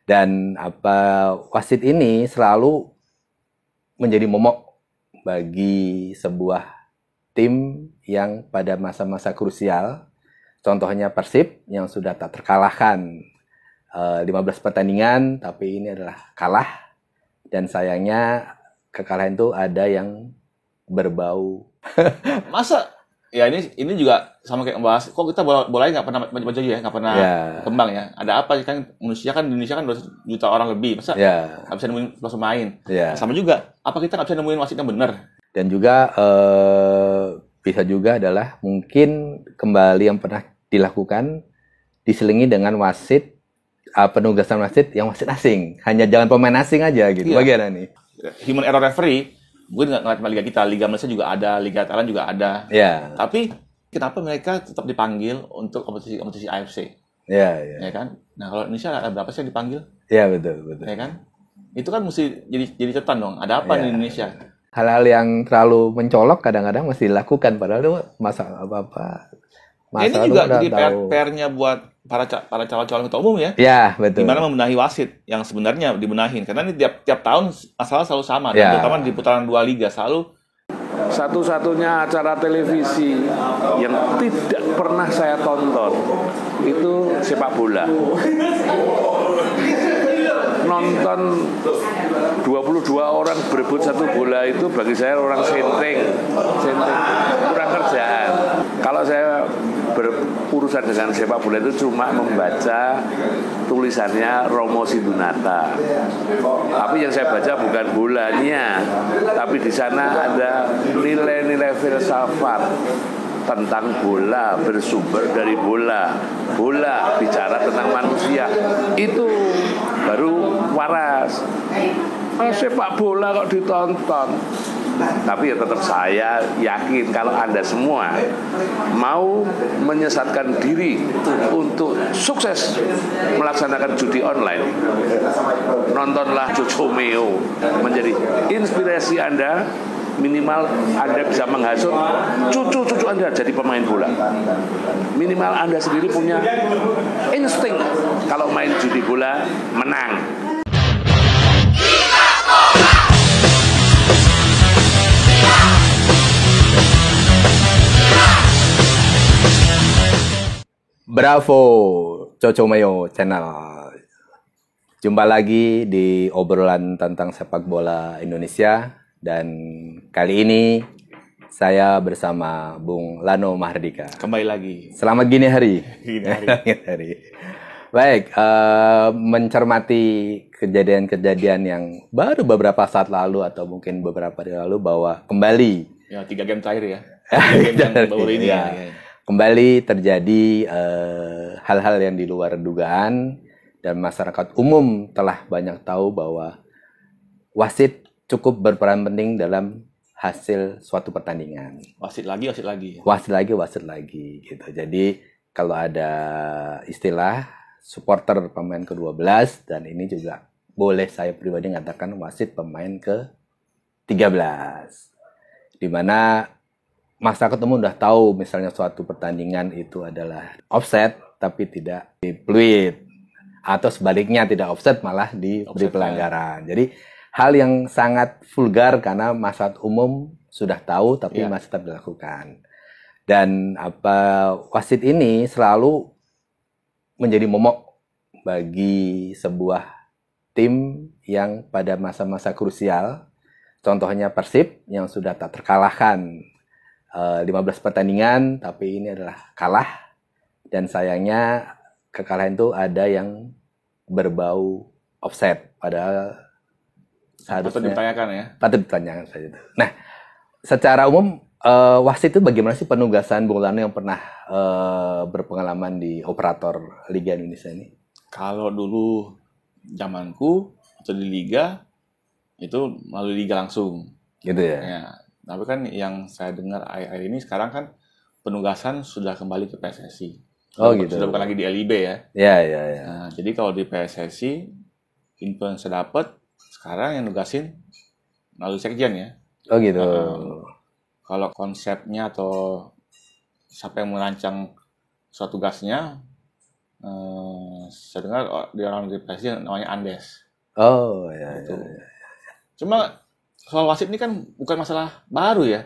Dan wasit ini selalu menjadi momok bagi sebuah tim yang pada masa-masa krusial. Contohnya Persib yang sudah tak terkalahkan 15 pertandingan, tapi ini adalah kalah. Dan sayangnya kekalahan itu ada yang berbau. Masa? Ya ini juga sama kayak membahas, kok kita bola nggak pernah maju ya, nggak pernah kembang ya. Ada apa kan? Indonesia kan 200 juta orang lebih, masa nggak bisa nemuin pemain? Sama juga, apa kita nggak bisa nemuin wasit yang benar? Dan juga bisa juga adalah mungkin kembali yang pernah dilakukan diselingi dengan wasit, penugasan wasit yang wasit asing, hanya jangan pemain asing aja gitu. Bagaimana nih? Human error referee. Mungkin nggak ngeliat liga kita, Liga Malaysia juga ada, Liga Thailand juga ada. Tapi kenapa mereka tetap dipanggil untuk kompetisi AFC? Ya kan? Nah, kalau Indonesia ada berapa sih yang dipanggil? Iya, betul. Ya kan? Itu kan mesti jadi catatan dong. Ada apa di Indonesia? Hal-hal yang terlalu mencolok kadang-kadang mesti dilakukan, padahal itu masalah apa-apa. Ini juga jadi PR-nya buat para calon-calon ketua umum ya. Iya, betul. Gimana membenahi wasit yang sebenarnya dibenahin. Karena ini tiap tahun masalah selalu sama. Dan terutama di putaran 2 liga selalu. Satu-satunya acara televisi yang tidak pernah saya tonton itu sepak bola. Nonton 22 orang berebut satu bola itu bagi saya orang sentring, kurang kerjaan. Kalau saya berurusan dengan sepak bola itu cuma membaca tulisannya Romo Sidunata. Tapi yang saya baca bukan bolanya, tapi di sana ada nilai-nilai filsafat tentang bola, bersumber dari bola. Bola bicara tentang manusia. Itu baru waras. Sepak bola kok ditonton. Tapi ya tetap saya yakin kalau Anda semua mau menyesatkan diri untuk sukses melaksanakan judi online, nontonlah Jojomeo menjadi inspirasi Anda. Minimal Anda bisa menghasut cucu-cucu Anda jadi pemain bola. Minimal Anda sendiri punya insting kalau main judi bola menang. Bravo, Jojomeo Channel. Jumpa lagi di obrolan tentang sepak bola Indonesia. Dan kali ini saya bersama Bung Lano Mahardika. Kembali lagi. Selamat gini hari. Baik, mencermati kejadian-kejadian yang baru beberapa saat lalu atau mungkin beberapa hari lalu bahwa kembali. Ya, 3 game terakhir ya. 3 game yang baru ini ya. Kembali terjadi hal-hal yang di luar dugaan dan masyarakat umum telah banyak tahu bahwa wasit cukup berperan penting dalam hasil suatu pertandingan. Wasit lagi gitu. Jadi kalau ada istilah supporter pemain ke-12, dan ini juga boleh saya pribadi mengatakan wasit pemain ke-13. Di mana masyarakat umum udah tahu misalnya suatu pertandingan itu adalah offset tapi tidak di-fluid, atau sebaliknya tidak offset malah diberi pelanggaran. Jadi hal yang sangat vulgar karena masyarakat umum sudah tahu tapi masih tetap dilakukan. Dan wasit ini selalu menjadi momok bagi sebuah tim yang pada masa-masa krusial. Contohnya Persib yang sudah tak terkalahkan 15 pertandingan, tapi ini adalah kalah. Dan sayangnya kekalahan itu ada yang berbau offset, padahal patut ditanyakan ya. Patut ditanyakan saja itu. Nah, secara umum wasit itu bagaimana sih penugasan Bung Lano yang pernah berpengalaman di operator Liga Indonesia ini? Kalau dulu zamanku atau di Liga itu melalui Liga langsung. Gitu ya. Tapi kan yang saya dengar akhir-akhir ini sekarang kan penugasan sudah kembali ke PSSI. Gitu. Sudah bukan lagi di LIB ya. Iya. Nah, jadi kalau di PSSI info yang saya dapat sekarang yang nugasin melalui sekjen ya. Gitu. Kalau konsepnya atau siapa yang merancang suatu tugasnya Saya dengar di orang negeri presiden namanya Andes. Oh ya. Gitu. Cuma soal wasit ini kan bukan masalah baru ya.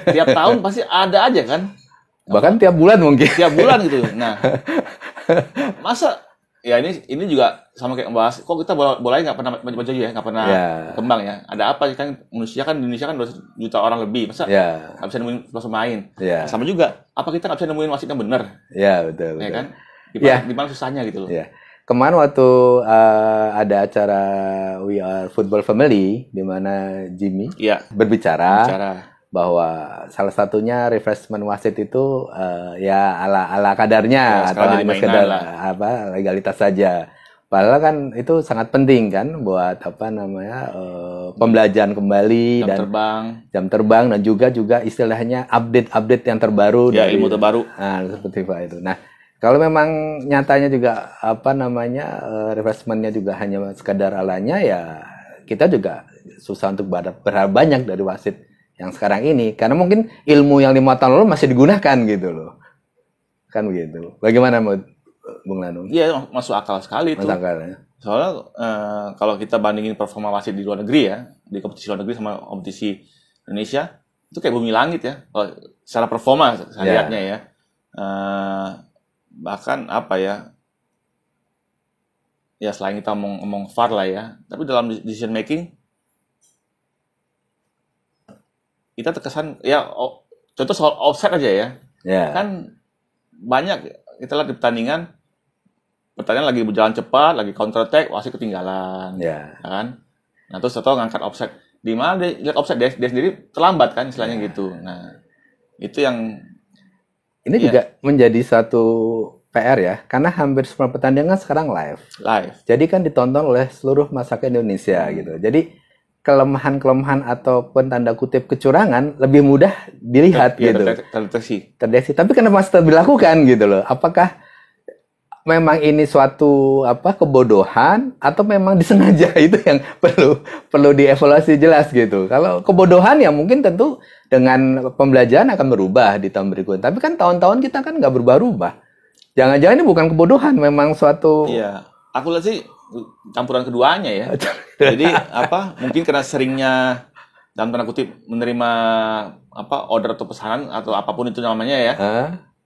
Tiap tahun pasti ada aja kan. Bahkan tiap bulan mungkin. Tiap bulan gitu. Nah, masa ya ini juga sama kayak membahas kok kita bola nggak pernah maju ya, nggak pernah kembang ya. Ada apa kan Indonesia kan 200 juta orang lebih, masa nggak bisa nemuin pemain. Sama juga, apa kita nggak bisa nemuin wasit yang benar? Ya betul. Ya kan? Di mana susahnya gitu loh. Ya. Kemarin waktu ada acara We Are Football Family di mana Jimmy berbicara bahwa salah satunya refreshment wasit itu ya ala kadarnya atau hanya sekedar legalitas saja. Padahal kan itu sangat penting kan buat pembelajaran kembali jam terbang dan juga istilahnya update yang terbaru dari ilmu terbaru. Nah, seperti itu. Nah, kalau memang nyatanya juga refreshmentnya juga hanya sekadar alanya ya kita juga susah untuk berharap banyak dari wasit yang sekarang ini, karena mungkin ilmu yang 5 tahun lalu masih digunakan gitu loh, kan begitu. Bagaimana Bung Lanung? Iya, masuk akal sekali itu. Masuk akal ya. Soalnya kalau kita bandingin performa wasit di luar negeri ya, di kompetisi luar negeri sama kompetisi Indonesia, itu kayak bumi langit ya. Kalau secara performa saya lihatnya ya, bahkan ya selain kita ngomong VAR lah ya, tapi dalam decision making kita terkesan ya contoh soal offside aja ya. Kan banyak kita lihat di pertandingan lagi berjalan cepat, lagi counter attack, wasit ketinggalan. Kan? Nah, terus setelah ngangkat offside. Di mana dia lihat offside dia sendiri terlambat kan istilahnya gitu. Nah, itu yang ini juga menjadi satu PR ya, karena hampir semua pertandingan sekarang live. Jadi kan ditonton oleh seluruh masyarakat Indonesia gitu. Jadi kelemahan-kelemahan ataupun tanda kutip kecurangan lebih mudah dilihat gitu. Terdeteksi. Tapi kenapa masih dilakukan gitu loh? Apakah memang ini suatu kebodohan atau memang disengaja? Itu yang perlu dievaluasi jelas gitu. Kalau kebodohan ya mungkin tentu dengan pembelajaran akan berubah di tahun berikutnya. Tapi kan tahun-tahun kita kan nggak berubah-ubah. Jangan-jangan ini bukan kebodohan, memang suatu. Iya, aku lihat sih campuran keduanya ya. Jadi mungkin karena seringnya dalam tanda kutip menerima order atau pesanan atau apapun itu namanya ya.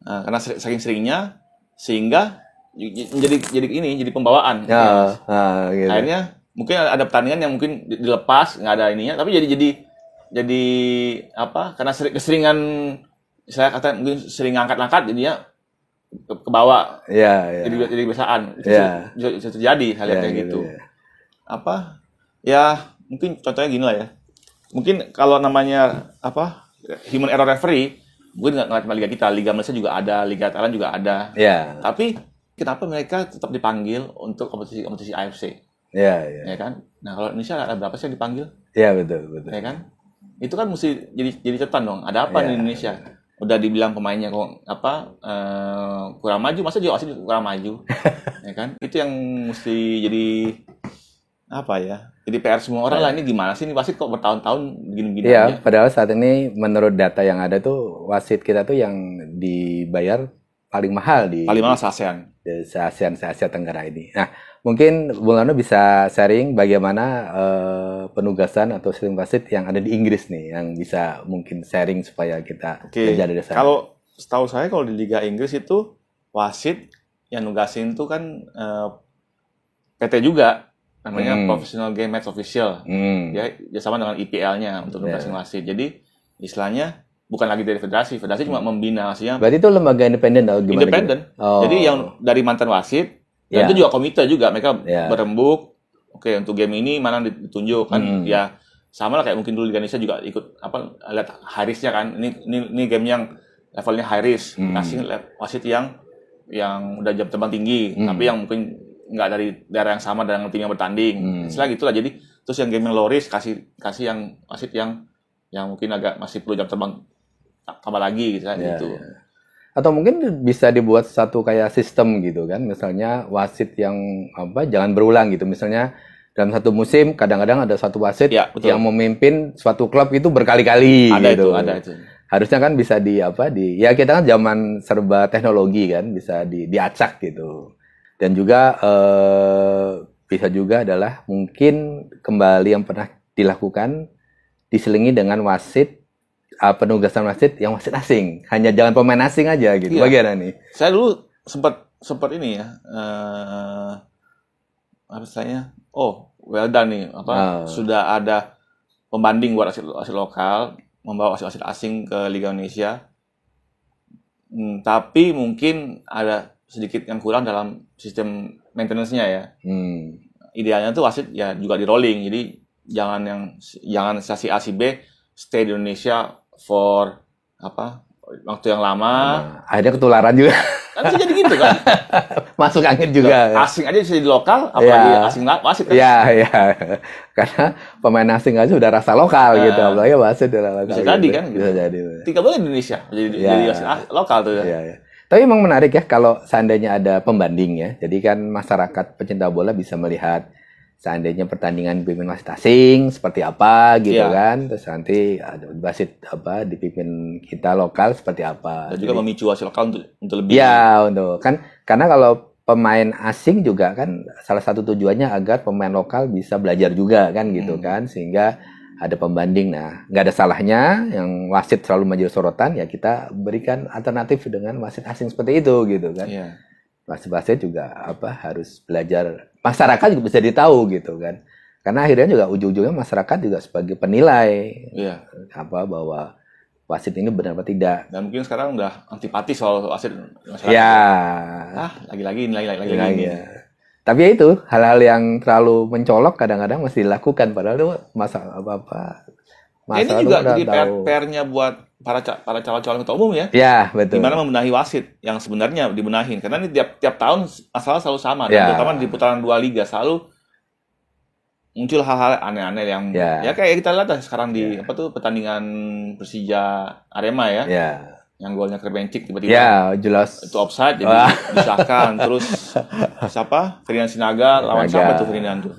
Karena saking seringnya sehingga jadi pembawaan. Gitu. Akhirnya mungkin ada pertandingan yang mungkin dilepas nggak ada ininya, tapi jadi karena keseringan saya kata mungkin sering ngangkat-ngangkat jadinya ke bawah, jadi kebiasaan. Bisa terjadi hal yang kayak gitu. Ya mungkin contohnya gini lah ya. Mungkin kalau namanya human error referee, mungkin nggak cuma liga kita, liga Malaysia juga ada, liga Thailand juga ada. Tapi kenapa mereka tetap dipanggil untuk kompetisi AFC? Ya kan. Nah kalau Indonesia ada berapa sih yang dipanggil? Betul. Ya kan. Itu kan mesti jadi catatan dong. Ada apa di Indonesia? Udah dibilang pemainnya kok kurang maju, masa juga wasit kurang maju. Ya kan? Itu yang mesti jadi jadi PR semua orang lah, ini gimana sih ini wasit kok bertahun-tahun begini-begini aja. Padahal saat ini menurut data yang ada tuh wasit kita tuh yang dibayar paling mahal se-ASEAN. Se-Asia Tenggara ini. Nah, mungkin Bung Lano bisa sharing bagaimana penugasan atau sistem wasit yang ada di Inggris nih, yang bisa mungkin sharing supaya kita belajar dari sana. Kalau setahu saya kalau di Liga Inggris itu wasit yang nugasin itu kan PT juga, namanya Professional Game Match Official. Dia sama dengan IPL-nya untuk nugasin wasit. Jadi istilahnya bukan lagi dari federasi cuma membina hasilnya. Berarti itu lembaga independen atau gimana? Independen. Jadi yang dari mantan wasit, dan itu juga komite juga, mereka berembuk. Oke, untuk game ini mana ditunjuk kan? Ya sama lah kayak mungkin dulu Liga Indonesia juga ikut lihat high risk-nya kan. Ini game yang levelnya high risk, kasih wasit yang udah jam terbang tinggi, tapi yang mungkin nggak dari daerah yang sama dengan tim yang bertanding. Setelah gitulah, jadi terus yang game yang low risk kasih yang wasit yang mungkin agak masih perlu jam terbang tambah lagi gitu. Atau mungkin bisa dibuat satu kayak sistem gitu kan, misalnya wasit yang jangan berulang gitu. Misalnya dalam satu musim kadang-kadang ada satu wasit yang memimpin suatu klub itu berkali-kali gitu. Ada itu. Harusnya kan bisa kita kan zaman serba teknologi kan, bisa diacak gitu. Dan juga bisa juga adalah mungkin kembali yang pernah dilakukan diselingi dengan wasit penugasan wasit yang wasit asing, hanya jangan pemain asing aja gitu. Iya. Bagaimana nih? Saya dulu sempat ini ya, apa saya? Oh, well done nih, sudah ada pembanding buat wasit lokal membawa wasit asing ke Liga Indonesia. Tapi mungkin ada sedikit yang kurang dalam sistem maintenance-nya ya. Idealnya tuh wasit ya juga di rolling, jadi jangan sesi A si B stay di Indonesia for waktu yang lama. Akhirnya ketularan juga. Kan bisa jadi gitu kan. Masuk angin juga. Asing aja bisa di lokal, apalagi asing wasit kan. Iya. Karena pemain asing aja udah rasa lokal gitu, apalagi wasit udah lokal. Bisa jadi kan. Bisa jadi. 3 bulan Indonesia jadi wasit lokal tuh ya. Iya. Tapi memang menarik ya kalau seandainya ada pembanding ya. Jadi kan masyarakat pecinta bola bisa melihat seandainya pertandingan dipimpin wasit asing seperti apa gitu kan. Terus nanti ada wasit dipimpin kita lokal seperti apa. Dan juga memicu wasit lokal untuk lebih. Iya, karena kalau pemain asing juga kan salah satu tujuannya agar pemain lokal bisa belajar juga kan gitu kan, sehingga ada pembanding. Nah, nggak ada salahnya yang wasit selalu menjadi sorotan, ya kita berikan alternatif dengan wasit asing seperti itu gitu kan. Wasit-wasit juga harus belajar, masyarakat juga bisa ditahu gitu kan, karena akhirnya juga ujung-ujungnya masyarakat juga sebagai penilai bahwa wasit ini benar atau tidak. Dan mungkin sekarang udah antipati soal wasit masyarakat. Lagi-lagi. Ya. Tapi ya itu hal-hal yang terlalu mencolok kadang-kadang masih dilakukan, padahal itu masalah ini juga jadi PR-nya buat para calon ketua umum ya. Iya, betul. Gimana membenahi wasit yang sebenarnya dibenahin, karena ini tiap tahun masalah selalu sama, dan terutama di putaran 2 liga selalu muncul hal-hal aneh-aneh yang ya kayak kita lihat sekarang di pertandingan Persija Arema ya. Yang golnya Krebencik tiba-tiba jelas itu offside jadi disahkan. Terus siapa? Ferdinand Sinaga lawan siapa tuh Ferdinand tuh?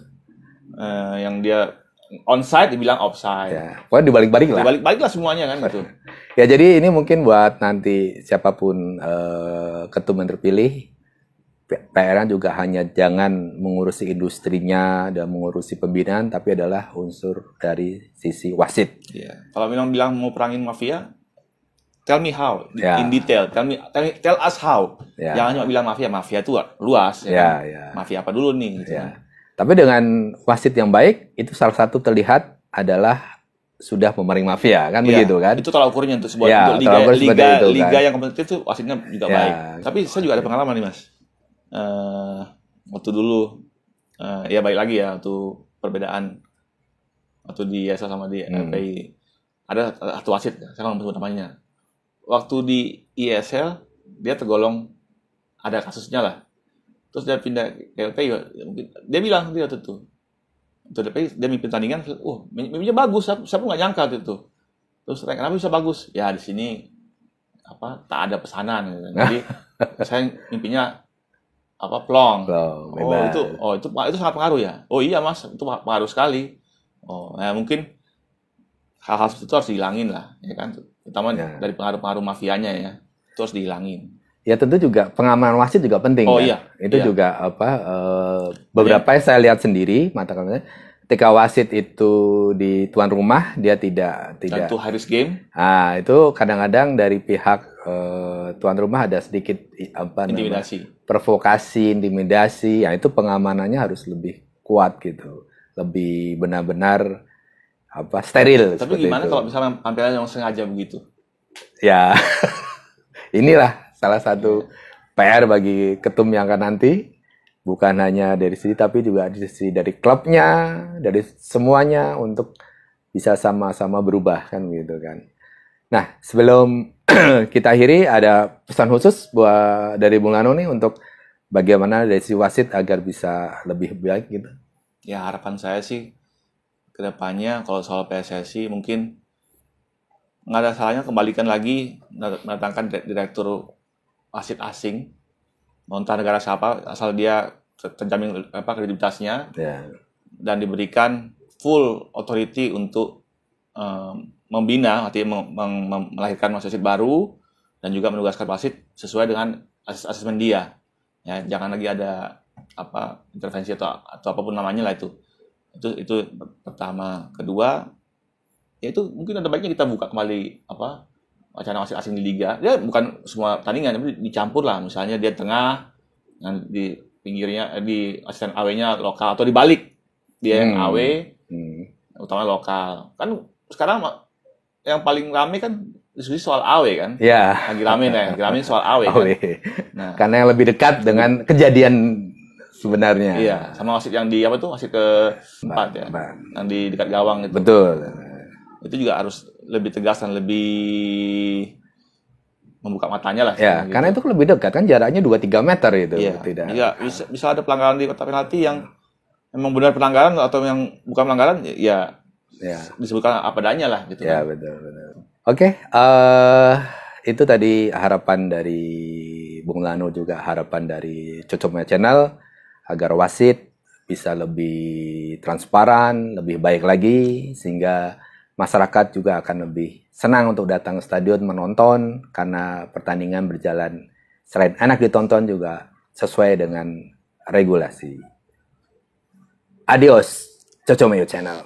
Yang dia onside dibilang offside. Pokoknya dibalik-balik lah. Dibalik-balik lah semuanya kan gitu. Ya jadi ini mungkin buat nanti siapapun ketum yang terpilih, PR-nya juga hanya jangan mengurusi industrinya dan mengurusi pembinaan, tapi adalah unsur dari sisi wasit. Kalau memang bilang mau perangin mafia, tell me how, in detail. Tell us how. Jangan cuma bilang mafia itu luas. Mafia apa dulu nih? Gitu. Tapi dengan wasit yang baik, itu salah satu terlihat adalah sudah memaring mafia, kan begitu kan? Itu tolak ukurnya untuk sebuah liga yang kompetitif itu wasitnya juga baik. Tapi saya juga ada pengalaman nih Mas. Waktu dulu, baik lagi ya, waktu perbedaan waktu di ESL sama di LPI, ada satu wasit, saya nggak sebut namanya. Waktu di ESL dia tergolong ada kasusnya lah, terus dia pindah ke LPI, dia bilang dia waktu itu LPI dia mimpin pertandingan, mimpinya bagus, saya pun nggak nyangka itu. Terus kenapa bisa bagus? Ya di sini tak ada pesanan, gitu. Jadi saya mimpinya plong. Itu sangat pengaruh ya. Oh iya Mas, itu pengaruh sekali. Mungkin hal-hal seperti itu harus dihilangin lah, ya kan? Terutama dari pengaruh-pengaruh mafianya ya, itu harus dihilangin. Ya tentu juga pengamanan wasit juga penting. Itu juga beberapa yang saya lihat sendiri mata kami, ketika wasit itu di tuan rumah dia tidak itu high risk game. Itu kadang-kadang dari pihak tuan rumah ada sedikit provokasi, intimidasi. Ya itu pengamanannya harus lebih kuat gitu, lebih benar-benar steril. Tapi gimana kalau misalnya tampilan yang sengaja begitu? Ya inilah salah satu PR bagi ketum yang akan nanti, bukan hanya dari sini tapi juga dari klubnya, dari semuanya, untuk bisa sama-sama berubah kan gitu kan. Nah, sebelum kita akhiri, ada pesan khusus dari Bung Lano nih untuk bagaimana dari si wasit agar bisa lebih baik gitu. Ya harapan saya sih kedepannya kalau soal PSSI mungkin nggak ada salahnya kembalikan lagi mendatangkan direktur wasit asing, entah negara siapa, asal dia terjamin kredibilitasnya dan diberikan full authority untuk membina, artinya melahirkan wasit baru dan juga menugaskan wasit sesuai dengan asesmen dia. Ya, jangan lagi ada intervensi atau apapun namanya lah itu. Itu pertama. Kedua, ya itu mungkin ada baiknya kita buka kembali wacana wasit asing di liga. Ya bukan semua pertandingan, tapi dicampur lah. Misalnya dia tengah, di pinggirnya di asisten AW-nya lokal atau dibalik dia yang AW, utama lokal. Kan sekarang yang paling rame kan diskusi soal AW kan? Ya. Lagi rame soal AW. Kan? Nah, karena yang lebih dekat dengan kejadian sebenarnya. Iya, sama wasit yang di wasit ke-4 ya, yang di dekat gawang itu. Betul. Itu juga harus lebih tegas dan lebih membuka matanya lah. Ya, gitu. Karena itu lebih dekat kan jaraknya 2-3 meter itu. Iya. Tidak. Iya, bisa ada pelanggaran di kotak penalti yang memang benar pelanggaran atau yang bukan pelanggaran, ya. Disebutkan apa adanya lah gitu. Ya, kan. betul. Oke, itu tadi harapan dari Bung Lano, juga harapan dari Cocomel Channel agar wasit bisa lebih transparan, lebih baik lagi, sehingga masyarakat juga akan lebih senang untuk datang ke stadion menonton, karena pertandingan berjalan selain enak ditonton juga sesuai dengan regulasi. Adios, Cocomel Channel.